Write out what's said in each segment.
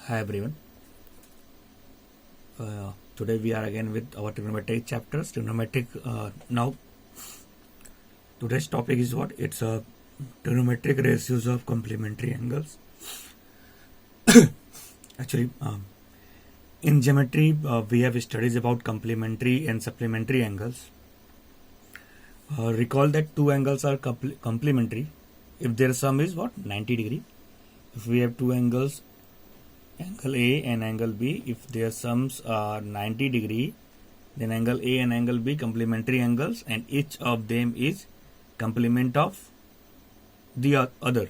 Hi everyone. Today we are again with our trigonometric chapters. Now today's topic is what? It's trigonometric ratios of complementary angles. Actually, in geometry we have studies about complementary and supplementary angles. Recall that two angles are complementary if their sum is what? 90 degree. If we have two angles, angle A and angle B, if their sums are 90 degree, then angle A and angle B complementary angles, and each of them is complement of the other.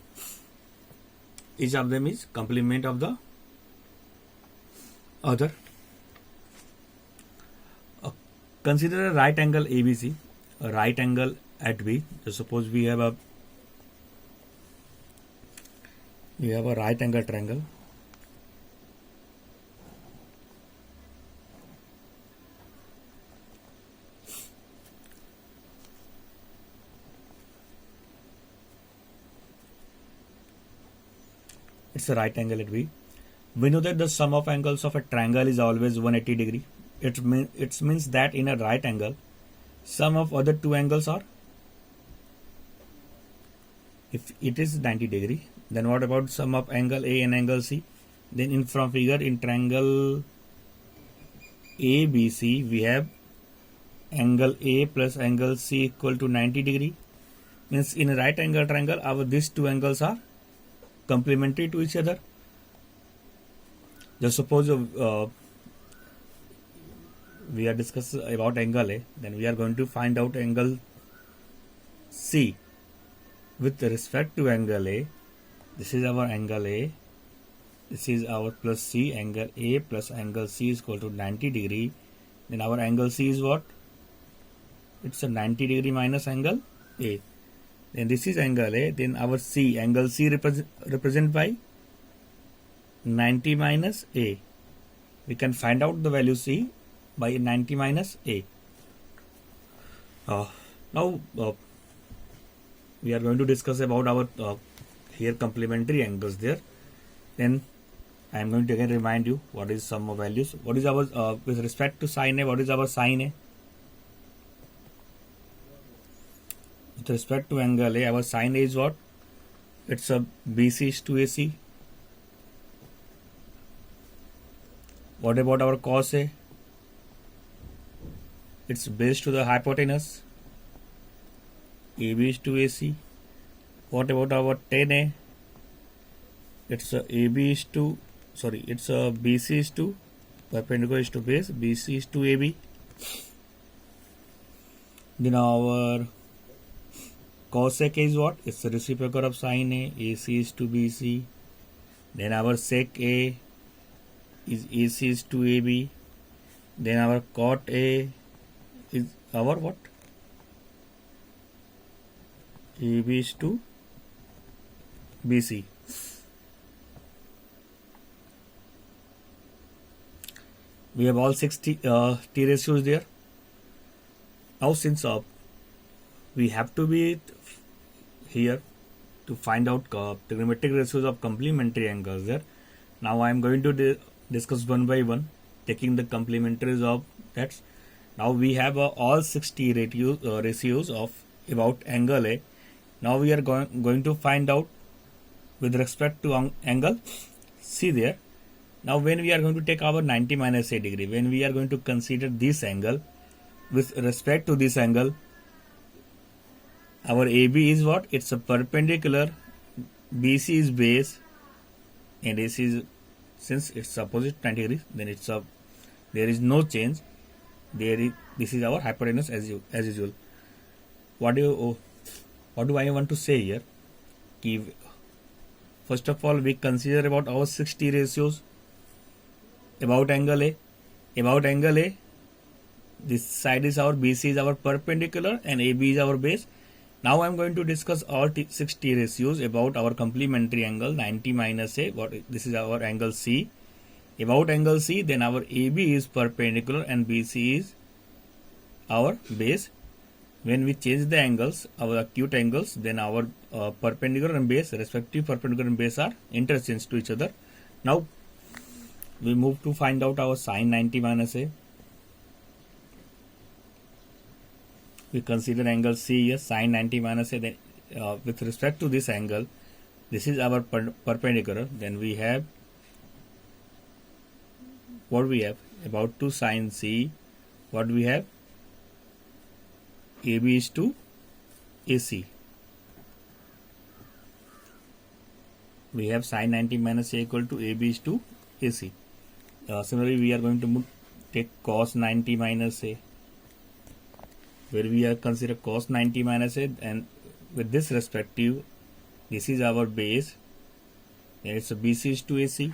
Each of them is complement of the other. Consider a right angle ABC, a right angle at B. So suppose we have a right angle triangle. It's a right angle at B. We know that the sum of angles of a triangle is always 180 degree. It means that in a right angle, sum of other two angles are, if it is 90 degree, then what about sum of angle A and angle C? Then in from figure, in triangle ABC, we have angle A plus angle C equal to 90 degree. Means in a right angle triangle, these two angles are complementary to each other. Just suppose we are discussing about angle A, then we are going to find out angle C with respect to angle A. This is our angle A. This is our plus C. Angle A plus angle C is equal to 90 degree. Then our angle C is what? It's a 90 degree minus angle A. Then this is angle A. Then our C, angle C represent by 90 minus A. We can find out the value C by 90 minus A. Now we are going to discuss about our here complementary angles there. Then I am going to again remind you what is sum of values. What is our with respect to sin A? What is our sin A? With respect to angle A, our sin A is what? It's a BC is to AC. What about our cos A? It's base to the hypotenuse. AB is to AC. What about our tan A? It's a it's a BC is to perpendicular is to base. BC is to AB. Then our cosec is what? It's the reciprocal of sin A. AC is to BC. Then our sec A is AC is to AB. Then our cot A is our what? AB is to BC. We have all 6 T ratios there. Now since we have to be here to find out trigonometric ratios of complementary angles there. Now I am going to discuss one by one, taking the complementaries of that. Now we have all 60 ratios of about angle A. Now we are going to find out with respect to angle C there. Now when we are going to take our 90 minus A degree, when we are going to consider this angle with respect to this angle, our AB is what? It's a perpendicular, BC is base, and AC is, since it's opposite 90 degrees, then it's a, there is no change. This is our hypotenuse as usual. What do I want to say here? First of all, we consider about our 60 ratios about angle A. About angle A, this side is our BC is our perpendicular and AB is our base. Now I am going to discuss all 60 ratios about our complementary angle 90 minus A. This is our angle C. About angle C, then our AB is perpendicular and BC is our base. When we change the angles, our acute angles, then our perpendicular and base, respective perpendicular and base are interchanged to each other. Now we move to find out our sine 90 minus A. We consider angle C here, sine 90 minus A. Then with respect to this angle, this is our perpendicular. Then we have what we have about 2 sine C. What we have? AB is to AC. We have sine 90 minus A equal to AB is to AC. Similarly, we are going to take cos 90 minus A, where we are consider cos 90 minus A, and with this respective, this is our base, and it's a BC is to AC.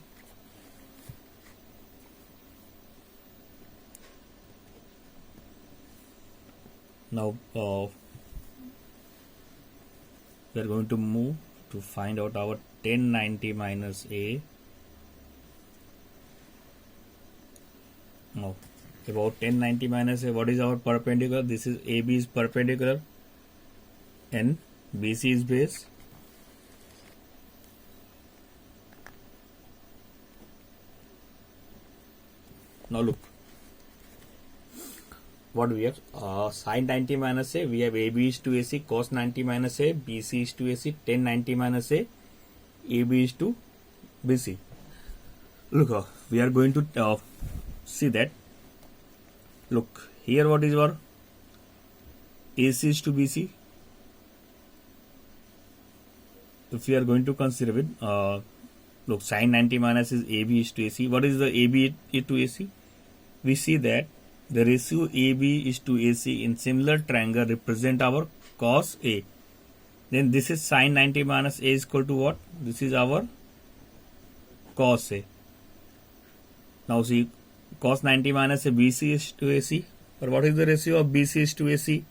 Now we are going to move to find out our 1090 minus A. Now about 1090 minus A, what is our perpendicular? This is AB is perpendicular and BC is base. Now look, what we have, sine 90 minus A, we have AB is to AC, cos 90 minus A, BC is to AC, 1090 minus A, AB is to BC. Look, we are going to see that. Look, here what is our AC is to BC. If we are going to consider with, look, sine 90 minus is AB is to AC. What is the AB to AC? We see that the ratio AB is to AC in similar triangle represent our cos A. Then this is sine 90 minus A is equal to what? This is our cos A. Now see, cos 90 minus A, BC is to AC. But what is the ratio of BC is to AC?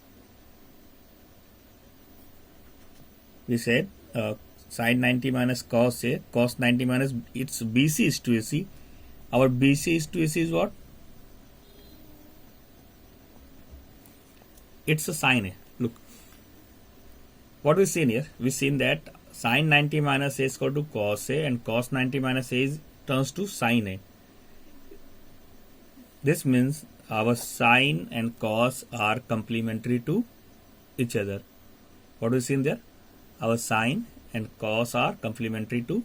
We said sine 90 minus cos A, cos 90 minus its BC is to AC. Our BC is to AC is what? It's a sine A. Look, what we seen here, we seen that sine 90 minus A is equal to cos A, and cos 90 minus A turns to sine A. This means our sine and cos are complementary to each other. What we seen there? Our sine and cos are complementary to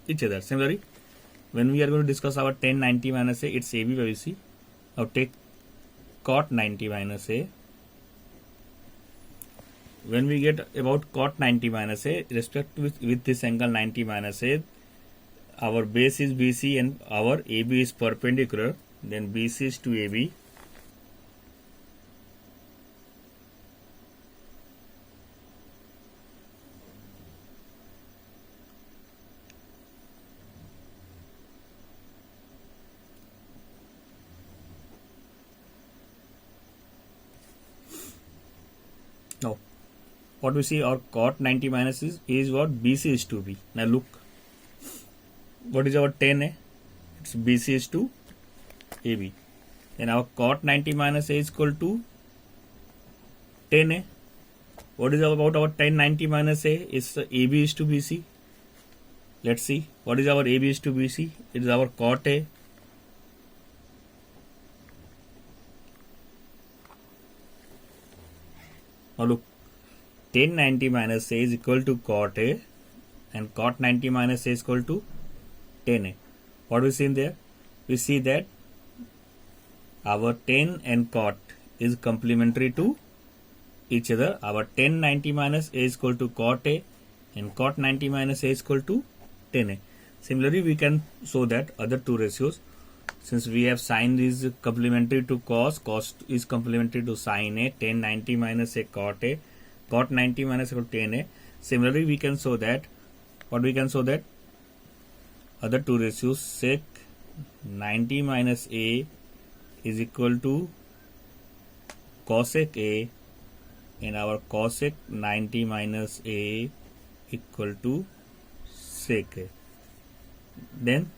each other. Similarly, when we are going to discuss our 1090 minus A, it's AB by BC. Now take cot 90 minus A. When we get about cot 90 minus A, respect with this angle 90 minus A, our base is BC and our AB is perpendicular, then BC is to AB. Now, what we see, our cot 90 minus is what? BC is to B. Now look, what is our 10A? It's BC is to AB. Then our cot 90 minus A is equal to 10A. What is about our 1090 minus A? It's AB is to BC. Let's see, what is our AB is to BC? It is our cot A. Now look, 1090 minus A is equal to cot A, and cot 90 minus A is equal to 10A. What we see in there? We see that our 10 and cot is complementary to each other. Our 1090 minus A is equal to cot A, and cot 90 minus A is equal to 10A. Similarly, we can show that other two ratios. Since we have sine is complementary to cos, cos is complementary to sine A, 1090 minus A cot A, cot 90 minus A 10A. Similarly, we can show that, what we can show that other two ratios, sec 90 minus A is equal to cosec A, and our cosec 90 minus A equal to sec A. Then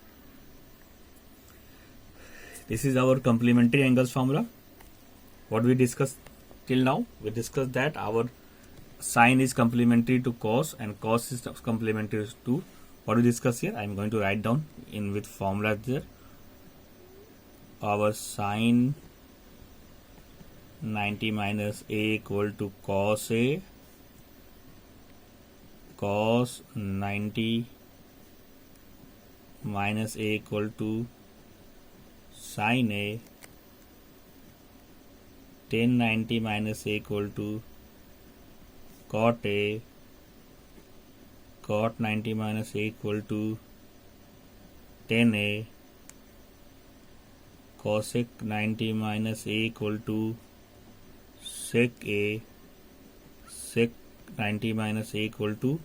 this is our complementary angles formula. What we discussed till now, we discussed that our sine is complementary to cos and cos is complementary to, what we discuss here, I am going to write down in with formula there. our sine 90 minus a equal to cos a, cos 90 minus a equal to sin a, tan 90 minus a equal to cot a, cot 90 minus a equal to tan a, cosec 90 minus a equal to sec a, sec 90 minus a equal to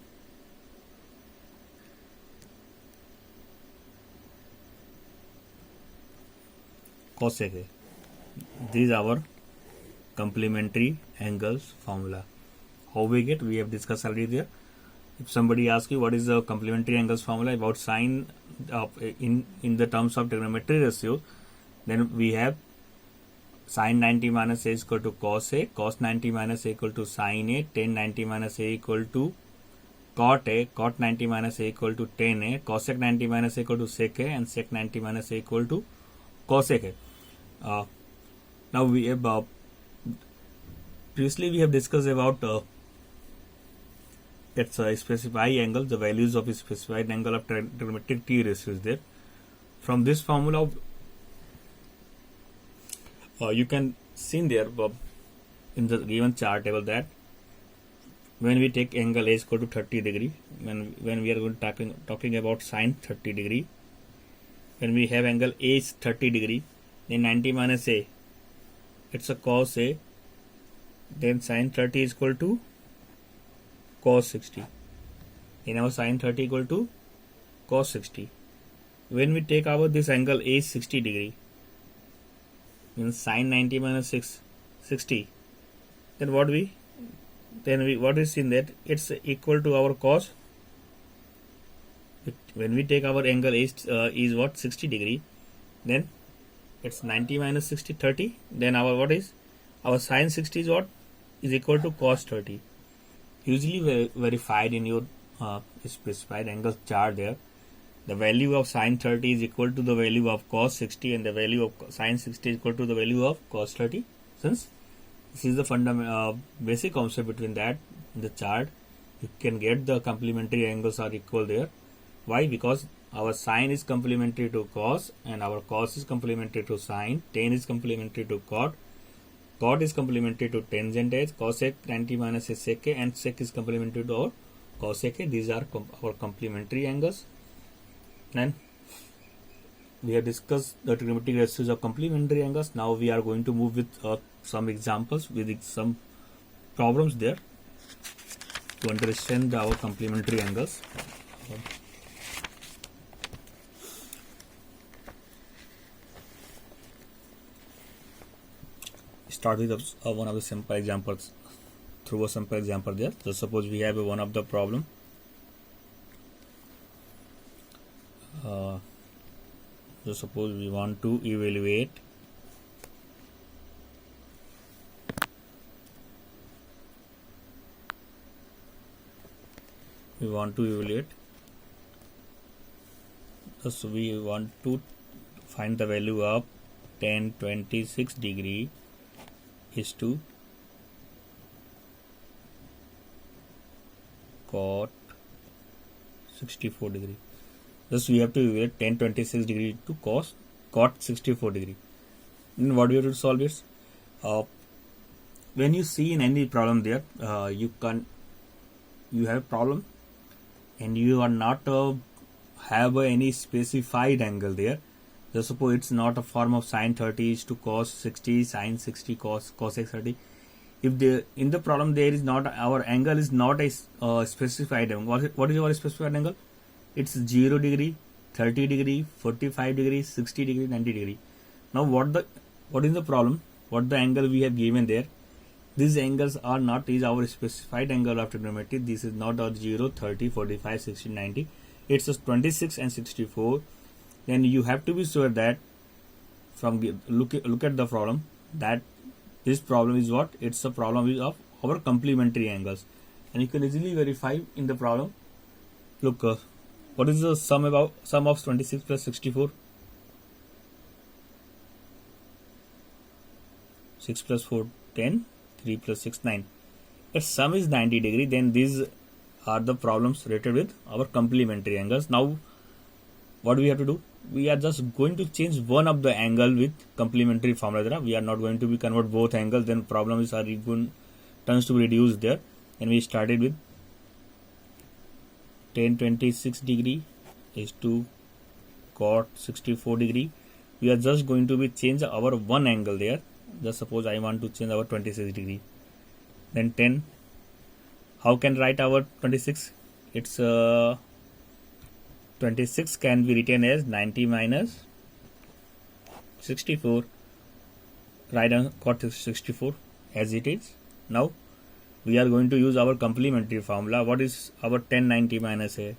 cosec a. This is our complementary angles formula. How we get? We have discussed already there. If somebody asks you what is the complementary angles formula about sine in the terms of trigonometry ratio, then we have sine 90 minus a is equal to cos a, cos 90 minus a equal to sin a, tan 90 minus a equal to cot a, cot 90 minus a equal to tan a, cosec 90 minus a equal to sec a, and sec 90 minus a equal to cosec a. Now we have previously we have discussed about its specified angle, the values of a specified angle of trigonometric T ratio is there. From this formula, you can see there in the given chart table that when we take angle A is equal to 30 degree, when we are going to talking about sine 30 degree, when we have angle A is 30 degree, then 90 minus A, it's a cos A, then sine 30 is equal to cos 60. In our sine 30 equal to cos 60. When we take our this angle A is 60 degree, means sine 90 minus 60, then what is in that? It's equal to our cos. When we take our angle is what 60 degree, then it's 90 minus 60 30. Then our what is our sine 60 is what is equal to cos 30. Usually verified in your specified angle chart there. The value of sine 30 is equal to the value of cos 60, and the value of sine 60 is equal to the value of cos 30. Since this is the fundamental basic concept between that in the chart, you can get the complementary angles are equal there. Why? Because our sine is complementary to cos, and our cos is complementary to sine, tan is complementary to cot, cot is complementary to tangent edge, cosec 90 minus sec a, and sec is complementary to our cosec a. These are our complementary angles. And we have discussed the trigonometric ratios of complementary angles. Now we are going to move with some examples with some problems there to understand our complementary angles. Start with one of the simple examples. Through a simple example there. So suppose we have one of the problem. So suppose we want to evaluate so we want to find the value of tan 26 degree is to cot 64 degree. Thus we have to evaluate tan 26 degree to cot 64 degree. Then what we have to solve is when you see in any problem there, you have problem and you are not have any specified angle there. Just suppose it's not a form of sine 30 is to cos 60, sine 60 cosec 30. If in the problem there is not, our angle is not a specified angle. What is our specified angle? It's 0 degree, 30 degree, 45 degree, 60 degree, 90 degree. Now what is the problem? What the angle we have given there? These angles are not is our specified angle of trigonometry. This is not our 0, 30, 45, 60, 90. It's just 26 and 64. Then you have to be sure that from look at the problem that this problem is what? It's a problem of our complementary angles, and you can easily verify in the problem. Look, what is the sum of 26 plus 64? 6 plus 4 10, 3 plus 6 9. If sum is 90 degree, then these are the problems related with our complementary angles. Now what we have to do, we are just going to change one of the angle with complementary formula. We are not going to be convert both angles, then problem is turns to be reduced there. And we started with tan 26 degree is to cot 64 degree. We are just going to be change our one angle there. Just suppose I want to change our 26 degree, then 10. How can write our 26? It's 26 can be written as 90 minus 64. Write down cot 64 as it is. Now we are going to use our complementary formula. What is our tan 90 minus a?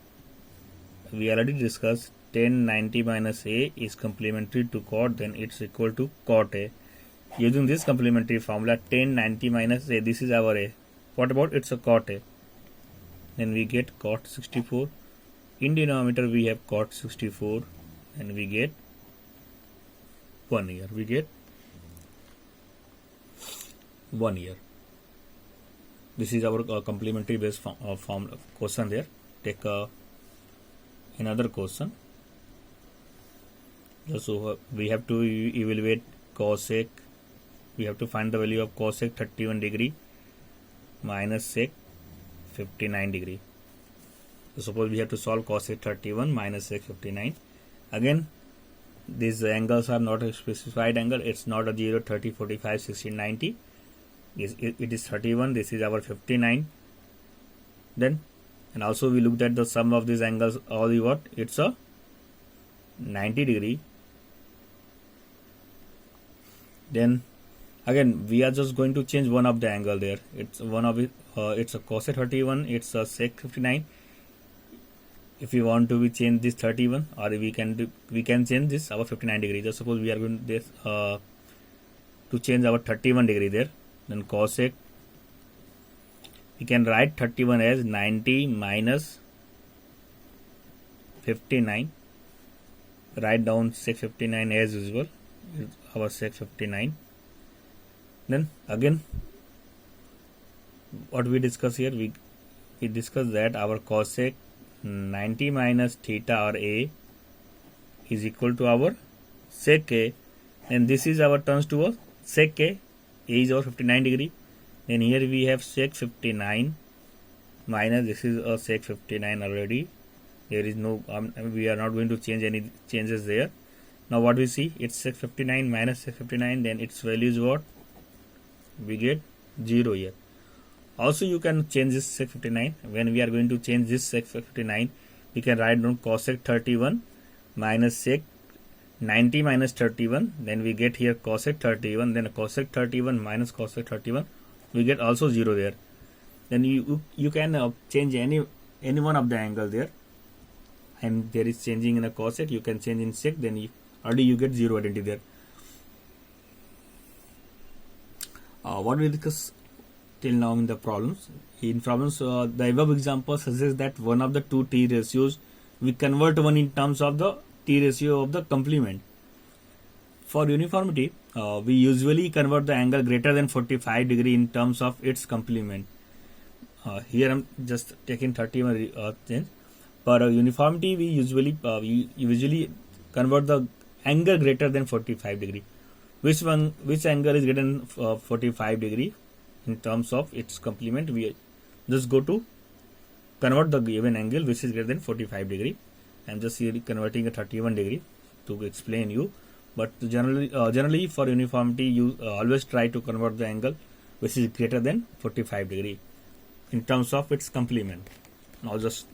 We already discussed tan 90 minus a is complementary to cot, then it's equal to cot a. Using this complementary formula, tan 90 minus a, this is our a. What about it's a cot a? Then we get cot 64. In denominator we have cot 64 and we get 1 here. We get 1 here. This is our complementary base form question there. Take another question. So we have to evaluate cosec. We have to find the value of cosec 31 degree minus sec 59 degree. So suppose we have to solve cosec 31 minus sec 59. Again, these angles are not a specified angle. It's not a 0, 30, 45, 60, 90. It is 31. This is our 59. Then, and also we looked at the sum of these angles. All the what? It's a 90 degree. Then again we are just going to change one of the angle there. It's one of it. It's a cosec 31. It's a sec 59. If we want to we change this 31, or we can change this our 59 degree. Just suppose we are going this to change our 31 degree there. Then cosec, we can write 31 as 90 minus 59. Write down sec 59 as usual. Our sec 59. Then again, what we discuss here, we discuss that our cosec 90 minus theta or a is equal to our sec a, and this is our turns to a sec a is our 59 degree. Then here we have sec 59 minus this is a sec 59 already. There is no we are not going to change any changes there. Now what we see, it's sec 59 minus sec 59, then its value is what? We get 0 here. Also you can change this sec 59. When we are going to change this sec 59, we can write down cosec 31 minus sec 90 minus 31. Then we get here cosec 31. Then cosec 31 minus cosec 31. We get also 0 there. Then you can change any one of the angle there. And there is changing in a cosec. You can change in sec. Then already you get 0 identity there. What we discuss till now in the problems. In problems, the above example suggests that one of the two T ratios, we convert one in terms of the T ratio of the complement. For uniformity, we usually convert the angle greater than 45 degree in terms of its complement. Here I'm just taking 31 change. For uniformity, we usually convert the angle greater than 45 degree. Which angle is greater than 45 degree? In terms of its complement, we just go to convert the given angle which is greater than 45 degree. I am just here converting a 31 degree to explain you. But generally for uniformity, you always try to convert the angle which is greater than 45 degree in terms of its complement. Now just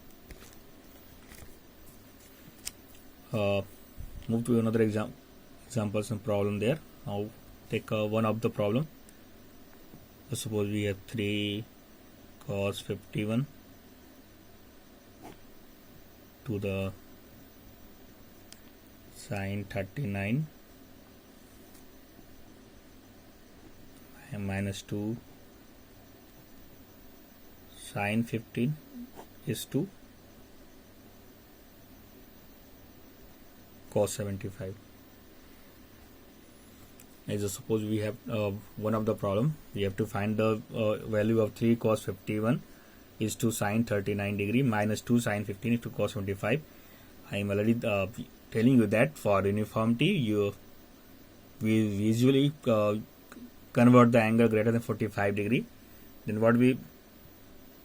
move to another example, some problem there. Now take one of the problem. Suppose we have 3 cos 51 to the sin 39 and minus 2 sin 15 is to cos 75. As suppose we have one of the problem, we have to find the value of 3 cos 51 is to sin 39 degree minus 2 sin 15 is to cos 25. I am already telling you that for uniformity we usually convert the angle greater than 45 degree. Then what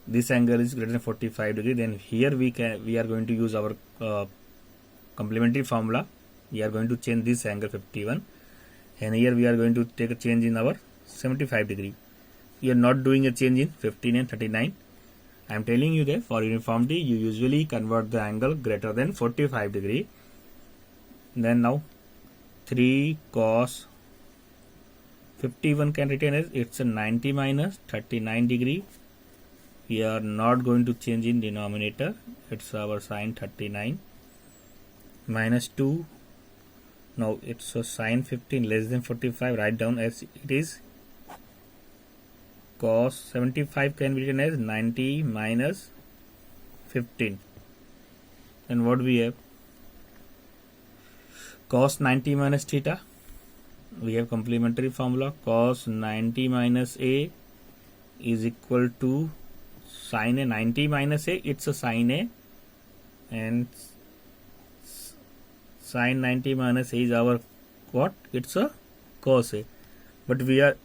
this angle is greater than 45 degree, then here we are going to use our complementary formula. We are going to change this angle 51, and here we are going to take a change in our 75 degree. We are not doing a change in 15 and 39. I am telling you that for uniformity you usually convert the angle greater than 45 degree. Then now 3 cos 51 can retain as it's a 90 minus 39 degree. We are not going to change in denominator. It's our sin 39 minus 2. Now it's a sin 15 less than 45. Write down as it is. Cos 75 can be written as 90 minus 15. Then what we have? Cos 90 minus theta. We have complementary formula. Cos 90 minus a is equal to sin a. 90 minus a, it's a sin a, and sin 90 minus a is our what? It's a cos a. But we are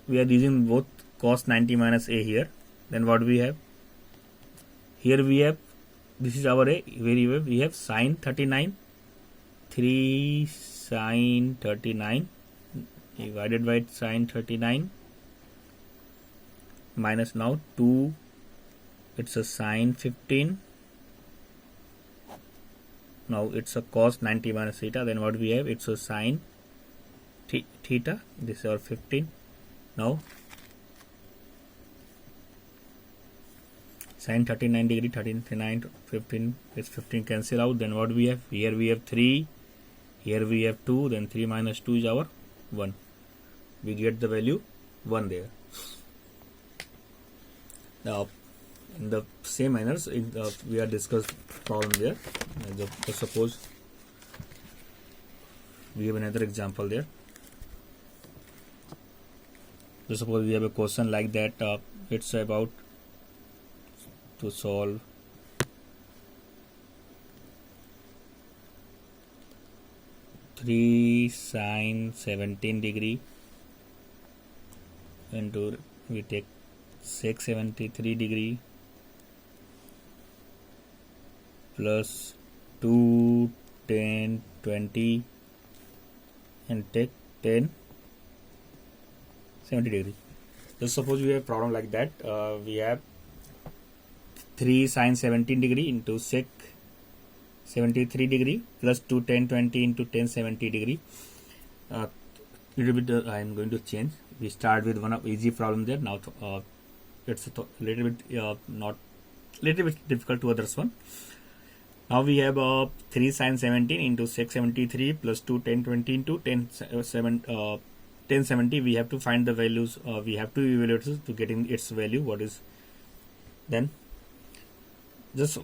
using both cos 90 minus a here. Then what we have? Here we have, this is our a variable. We have sin 39, 3 sin 39 divided by sin 39 minus now 2, it's a sin 15. Now it's a cos 90 minus theta. Then what we have? It's a sin theta. This is our 15. Now sin 39 degree, 39, 15, it's 15 cancel out. Then what we have? Here we have 3, here we have 2, then 3 minus 2 is our 1. We get the value 1 there. Now in the same manner, we are discussed problem there. Suppose we have another example there. So suppose we have a question like that. It's about to solve (3 sin 17 degree) into we take sec 73 degree plus 2 10 20 and take 10 70 degree. Just suppose we have a problem like that. We have 3 sin 17 degree into sec 73 degree plus 2 10 20 into 10 70 degree. Little bit I am going to change. We start with one of easy problem there. Now it's a little bit not little bit difficult to others one. Now we have 3 sin 17 into sec 73 plus 2 10 20 into 10 70. We have to find the values. We have to evaluate to getting its value. What is then? Just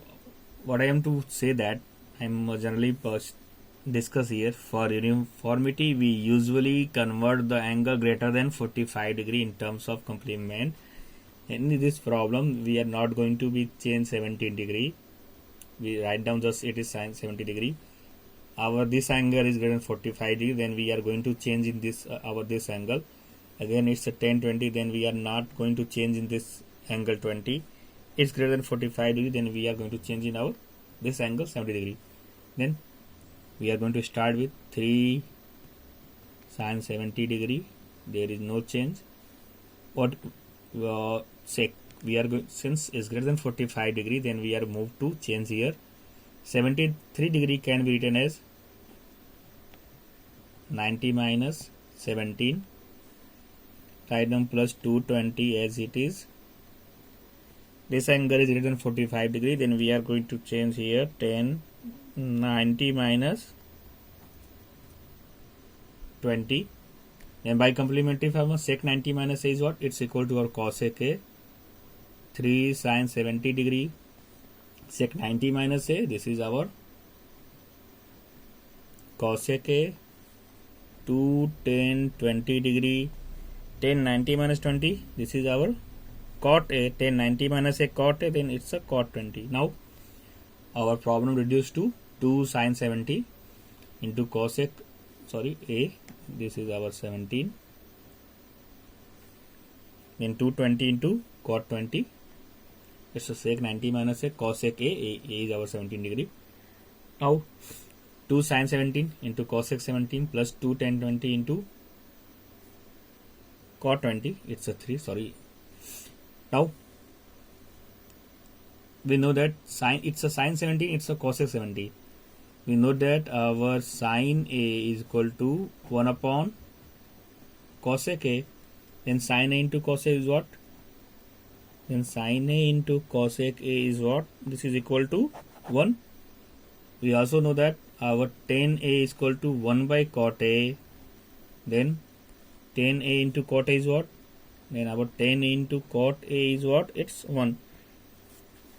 what I am to say that I am generally discuss here. For uniformity, we usually convert the angle greater than 45 degree in terms of complement. In this problem, we are not going to be change 17 degree. We write down just it is sin 70 degree. Our this angle is greater than 45 degree. Then we are going to change in this this angle. Again, it's a 10 20. Then we are not going to change in this angle 20. It's greater than 45 degree. Then we are going to change in our this angle 70 degree. Then we are going to start with 3 sin 70 degree. There is no change. What sec we are going, since is greater than 45 degree, then we are moved to change here. 73 degree can be written as 90 minus 17. Write down plus 220 as it is. This angle is greater than 45 degree. Then we are going to change here 10 90 minus 20. Then by complementary formula, sec 90 minus a is what? It's equal to our cosec a. 3 sin 70 degree sec 90 minus a. This is our cosec a 2, 10, 20 degree, 10, 90 minus 20. This is our cot A. 10, 90 minus a cot A, then it's a cot 20. Now our problem reduced to 2 sin 70 into cosec, A. This is our 17. Then 220 into cot 20. It's a sec 90 minus a cosec A. A is our 17 degree. Now 2 sin 17 into cosec 17 plus 2 tan 20 into cot 20. It's a 3. Now we know that it's a sin 17, it's a cosec 17. We know that our sin A is equal to 1 upon cosec A. Then sin A into cosec is what? Then sin A into cosec A is what? This is equal to 1. We also know that our tan A is equal to 1 by cot A. Then tan A into cot A is what? Then our tan A into cot A is what? It's 1.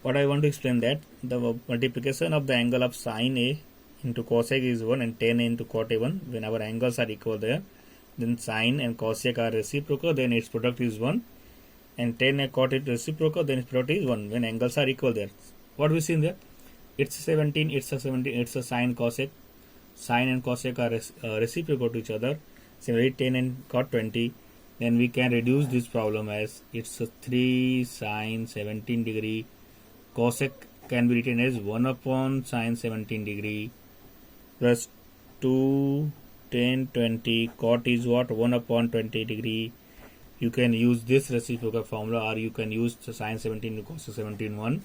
What I want to explain that the multiplication of the angle of sin A into cosec is 1 and tan A into cot A 1. When our angles are equal there, then sin and cosec are reciprocal, then its product is 1. And tan and cot is reciprocal, then its product is 1 when angles are equal there. What we see in there? It's 17, it's a sin cosec. Sin and cosec are reciprocal to each other. Similarly, tan and cot 20. Then we can reduce this problem as it's a 3 sin 17 degree. Cosec can be written as 1 upon sin 17 degree plus 2 tan 20. Cot is what? 1 upon 20 degree. You can use this reciprocal formula or you can use the sin 17 to cosec 17 1.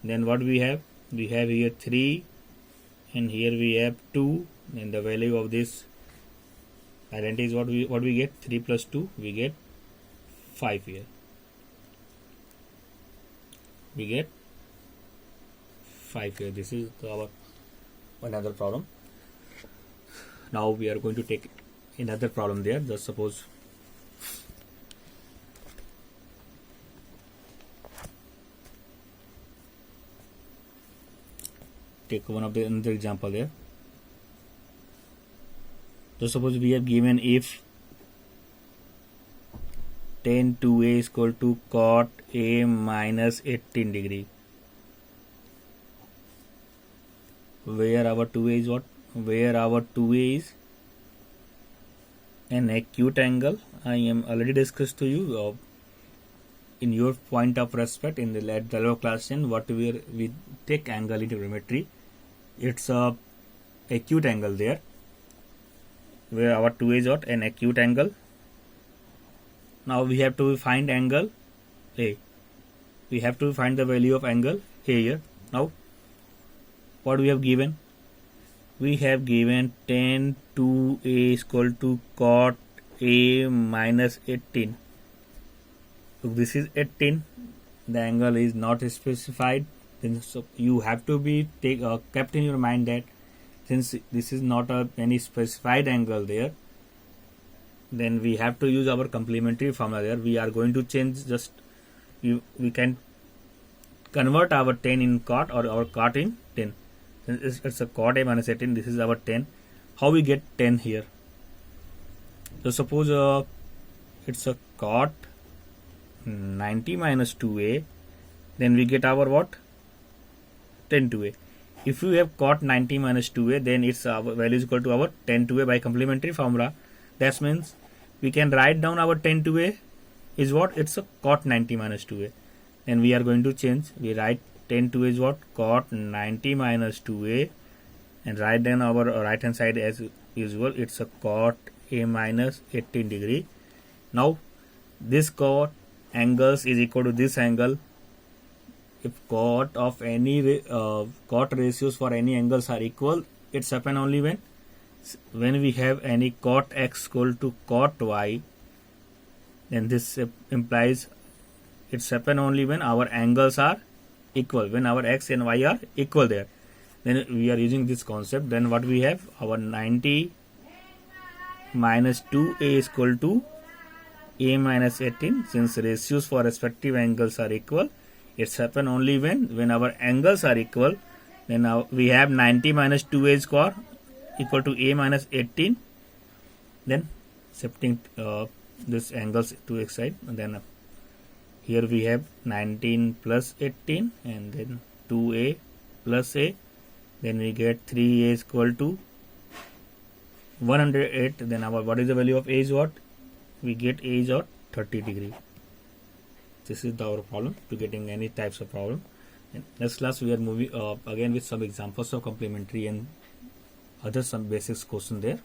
Then what we have? We have here 3 and here we have 2. And the value of this identity is what we get? 3 plus 2, we get 5 here. We get 5 here. This is our another problem. Now we are going to take another problem there. Just suppose take one of the another example there. So suppose we have given if tan 2a is equal to cot a minus 18 degree, where our 2a is what? Where our 2a is an acute angle. I am already discussed to you in your point of respect in the lower class 10 what we take angle into trigonometry. It's a acute angle there, where our 2a is what? An acute angle. Now we have to find angle A. We have to find the value of angle A here. Now what we have given? We have given tan 2a is equal to cot a minus 18. So this is 18. The angle is not specified. Then so you have to be kept in your mind that since this is not any specified angle there, then we have to use our complementary formula there. We are going to change we can convert our tan in cot or our cot in tan. It's a cot a minus 18. This is our tan. How we get tan here? So suppose it's a cot 90 minus 2a, then we get our what? Tan 2a. If you have cot 90 minus 2a, then its value is equal to our tan 2a by complementary formula. That means we can write down our tan 2a is what? It's a cot 90 minus 2a. Then we are going to change. We write tan 2a is what? Cot 90 minus 2a, and write down our right hand side as usual. It's a cot a minus 18 degree. Now this cot angles is equal to this angle. If cot of any cot ratios for any angles are equal, it's happen only when we have any cot x equal to cot y. Then this implies it's happen only when our angles are equal, when our x and y are equal there. Then we are using this concept. Then what we have? Our 90 minus 2a is equal to a minus 18. Since ratios for respective angles are equal, it's happen only when our angles are equal. Then now we have 90 minus 2a square equal to a minus 18. then shifting this angles to x side, and then here we have 19 plus 18, and then 2a plus a, then we get 3a is equal to 108. Then our what is the value of a is what? We get a is what? 30 degree. This is our problem to getting any types of problem. In next class we are moving again with some examples of complementary and other some basics question there.